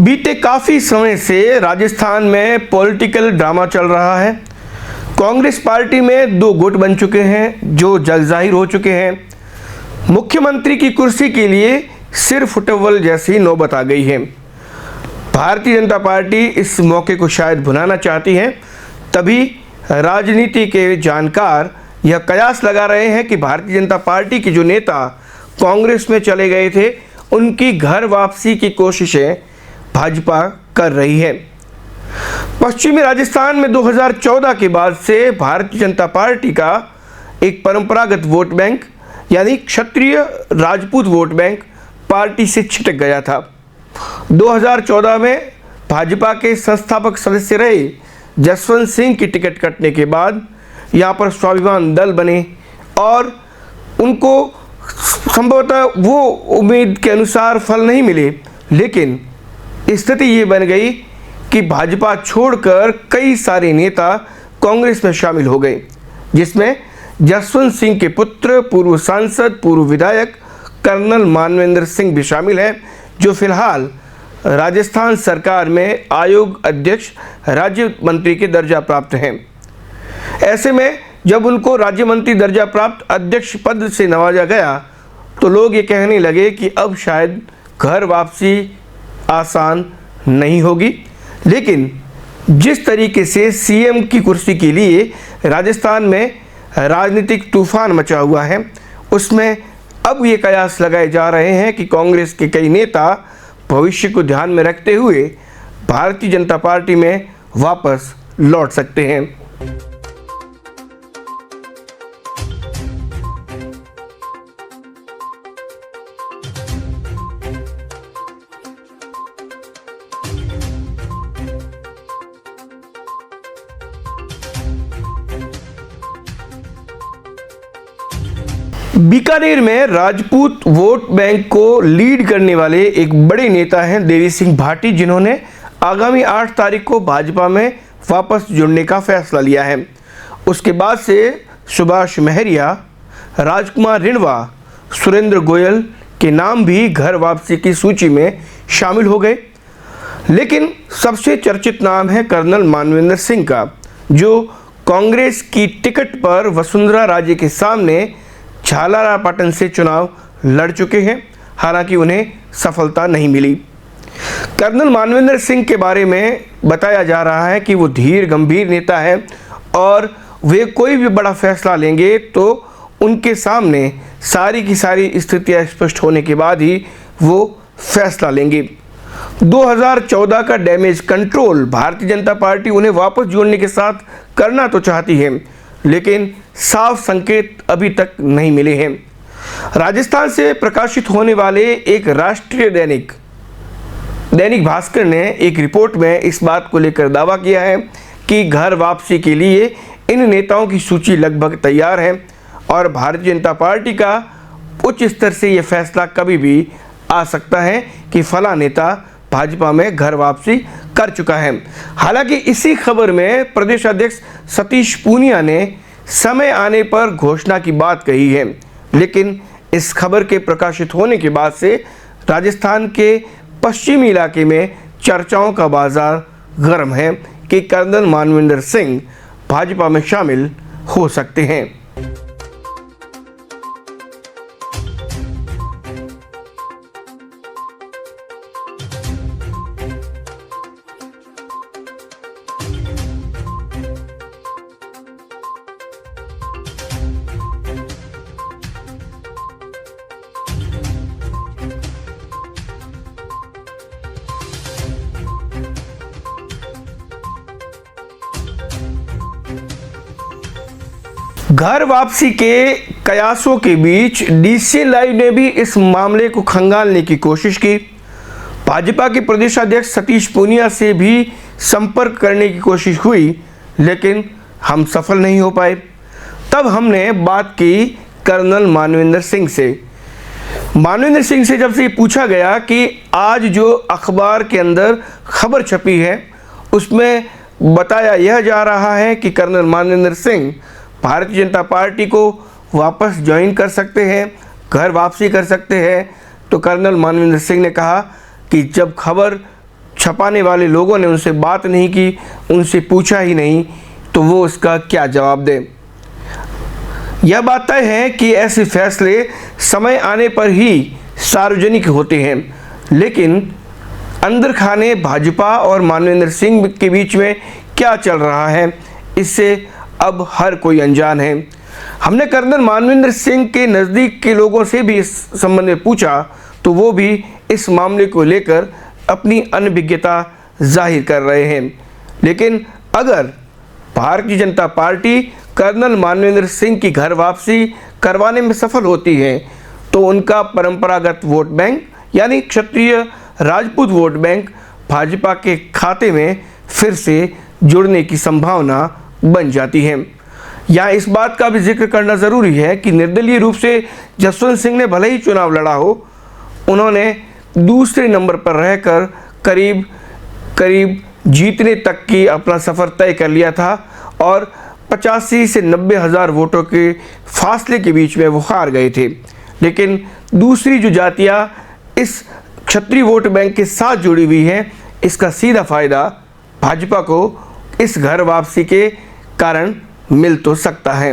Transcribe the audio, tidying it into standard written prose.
बीते काफ़ी समय से राजस्थान में पॉलिटिकल ड्रामा चल रहा है। कांग्रेस पार्टी में दो गुट बन चुके हैं जो जग जाहिर हो चुके हैं। मुख्यमंत्री की कुर्सी के लिए सिर फुटबॉल जैसी नौबत आ गई है। भारतीय जनता पार्टी इस मौके को शायद भुनाना चाहती है। तभी राजनीति के जानकार यह कयास लगा रहे हैं कि भारतीय जनता पार्टी के जो नेता कांग्रेस में चले गए थे उनकी घर वापसी की कोशिशें भाजपा कर रही है। पश्चिमी राजस्थान में 2014 के बाद से भारतीय जनता पार्टी का एक परंपरागत वोट बैंक यानी क्षत्रिय राजपूत वोट बैंक पार्टी से छिटक गया था। 2014 में भाजपा के संस्थापक सदस्य रहे जसवंत सिंह की टिकट कटने के बाद यहाँ पर स्वाभिमान दल बने और उनको संभवतः वो उम्मीद के अनुसार फल नहीं मिले, लेकिन स्थिति ये बन गई कि भाजपा छोड़कर कई सारे नेता कांग्रेस में शामिल हो गए, जिसमें जसवंत सिंह के पुत्र पूर्व सांसद पूर्व विधायक कर्नल मानवेंद्र सिंह भी शामिल हैं, जो फिलहाल राजस्थान सरकार में आयोग अध्यक्ष राज्य मंत्री के दर्जा प्राप्त हैं। ऐसे में जब उनको राज्य मंत्री दर्जा प्राप्त अध्यक्ष पद से नवाजा गया तो लोग ये कहने लगे कि अब शायद घर वापसी आसान नहीं होगी। लेकिन जिस तरीके से सीएम की कुर्सी के लिए राजस्थान में राजनीतिक तूफान मचा हुआ है, उसमें अब ये कयास लगाए जा रहे हैं कि कांग्रेस के कई नेता भविष्य को ध्यान में रखते हुए भारतीय जनता पार्टी में वापस लौट सकते हैं। बीकानेर में राजपूत वोट बैंक को लीड करने वाले एक बड़े नेता हैं देवी सिंह भाटी, जिन्होंने आगामी 8 तारीख को भाजपा में वापस जुड़ने का फैसला लिया है। उसके बाद से सुभाष महरिया, राजकुमार रिणवा, सुरेंद्र गोयल के नाम भी घर वापसी की सूची में शामिल हो गए। लेकिन सबसे चर्चित नाम है कर्नल मानवेंद्र सिंह का, जो कांग्रेस की टिकट पर वसुंधरा राजे के सामने झालरापाटन से चुनाव लड़ चुके हैं, हालांकि उन्हें सफलता नहीं मिली। कर्नल मानवेंद्र सिंह के बारे में बताया जा रहा है कि वो धीर गंभीर नेता है और वे कोई भी बड़ा फैसला लेंगे तो उनके सामने सारी की सारी स्थितियां स्पष्ट होने के बाद ही वो फैसला लेंगे। 2014 का damage control Bharatiya Janata party उन्हें वापस जोड़ने के साथ करना तो चाहती है, लेकिन साफ संकेत अभी तक नहीं मिले हैं। राजस्थान से प्रकाशित होने वाले एक राष्ट्रीय दैनिक भास्कर ने एक रिपोर्ट में इस बात को लेकर दावा किया है कि घर वापसी के लिए इन नेताओं की सूची लगभग तैयार है और भारतीय जनता पार्टी का उच्च स्तर से यह फैसला कभी भी आ सकता है कि फला नेता भाजपा में घर वापसी कर चुका है। हालांकि इसी खबर में प्रदेश अध्यक्ष सतीश पूनिया ने समय आने पर घोषणा की बात कही है, लेकिन इस खबर के प्रकाशित होने के बाद से राजस्थान के पश्चिमी इलाके में चर्चाओं का बाजार गर्म है कि कर्नल मानवेंद्र सिंह भाजपा में शामिल हो सकते हैं। घर वापसी के कयासों के बीच डीसी लाइव ने भी इस मामले को खंगालने की कोशिश की। भाजपा के प्रदेश अध्यक्ष सतीश पूनिया से भी संपर्क करने की कोशिश हुई, लेकिन हम सफल नहीं हो पाए। तब हमने बात की कर्नल मानवेंद्र सिंह से। मानवेंद्र सिंह से जब से पूछा गया कि आज जो अखबार के अंदर खबर छपी है उसमें बताया यह जा रहा है कि कर्नल मानवेंद्र सिंह भारतीय जनता पार्टी को वापस ज्वाइन कर सकते हैं, घर वापसी कर सकते हैं, तो कर्नल मानवेंद्र सिंह ने कहा कि जब खबर छपाने वाले लोगों ने उनसे बात नहीं की, उनसे पूछा ही नहीं, तो वो इसका क्या जवाब दे। यह बात तय है कि ऐसे फैसले समय आने पर ही सार्वजनिक होते हैं, लेकिन अंदर खाने भाजपा और मानवेंद्र सिंह के बीच में क्या चल रहा है, इससे अब हर कोई अनजान है। हमने कर्नल मानवेंद्र सिंह के नज़दीक के लोगों से भी इस संबंध में पूछा, तो वो भी इस मामले को लेकर अपनी अनभिज्ञता जाहिर कर रहे हैं। लेकिन अगर भारतीय जनता पार्टी कर्नल मानवेंद्र सिंह की घर वापसी करवाने में सफल होती है, तो उनका परंपरागत वोट बैंक यानी क्षत्रिय राजपूत वोट बैंक भाजपा के खाते में फिर से जुड़ने की संभावना बन जाती है। यहाँ इस बात का भी जिक्र करना ज़रूरी है कि निर्दलीय रूप से जसवंत सिंह ने भले ही चुनाव लड़ा हो, उन्होंने दूसरे नंबर पर रहकर करीब करीब जीतने तक की अपना सफ़र तय कर लिया था और 85 से 90 हज़ार वोटों के फासले के बीच में वो हार गए थे। लेकिन दूसरी जो जातियाँ इस क्षत्रिय वोट बैंक के साथ जुड़ी हुई हैं, इसका सीधा फ़ायदा भाजपा को इस घर वापसी के कारण मिल तो सकता है।